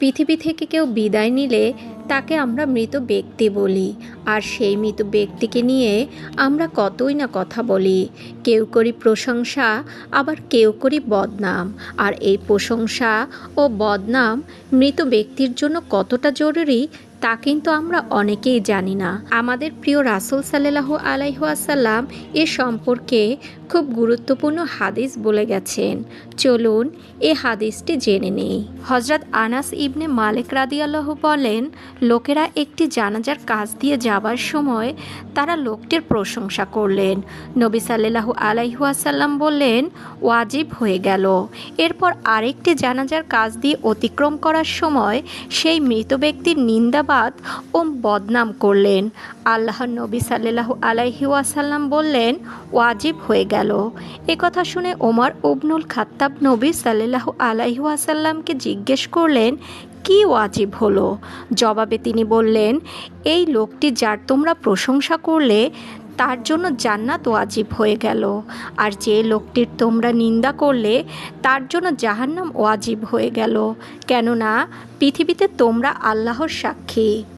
পৃথিবী থেকে কেউ বিদায় নিলে তাকে আমরা মৃত ব্যক্তি বলি। আর সেই মৃত ব্যক্তিকে নিয়ে আমরা কতই না কথা বলি। কেউ করি প্রশংসা, আবার কেউ করি বদনাম। আর এই প্রশংসা ও বদনাম মৃত ব্যক্তির জন্য কতটা জরুরি তা কিন্তু আমরা অনেকেই জানি না। আমাদের প্রিয় রাসূল সাল্লাল্লাহু আলাইহি ওয়াসাল্লাম এ সম্পর্কে খুব গুরুত্বপূর্ণ হাদিস বলে গেছেন। চলুন এ হাদিসটি জেনে নেই। হযরত আনাস ইবনে মালিক রাদিয়াল্লাহু বলেন, লোকেরা একটি জানাজার কাজ দিয়ে যাবার সময় তারা লোকটির প্রশংসা করলেন। নবী সাল্লাল্লাহু আলাইহি ওয়াসাল্লাম বললেন, ওয়াজিব হয়ে গেল। এরপর আরেকটি জানাজার কাজ দিয়ে অতিক্রম করার সময় সেই মৃত ব্যক্তির নিন্দাবাদ ও বদনাম করলেন। আল্লাহর নবী সাল্লাল্লাহু আলাইহি ওয়াসাল্লাম বললেন, ওয়াজিব হয়ে গেল। কথা শুনে ওমর ইবনুল খাত্তাব নবী সাল্লাল্লাহু আলাইহি ওয়াসাল্লামকে জিজ্ঞেস করলেন, কি ওয়াজিব হলো? জবাবে তিনি বললেন, এই লোকটি যার তোমরা প্রশংসা করলে তার জন্য জান্নাত ওয়াজিব হয়ে গেল, আর যে লোকটির তোমরা নিন্দা করলে তার জন্য জাহান্নাম ওয়াজিব হয়ে গেল। কেননা পৃথিবীতে তোমরা আল্লাহর সাক্ষী।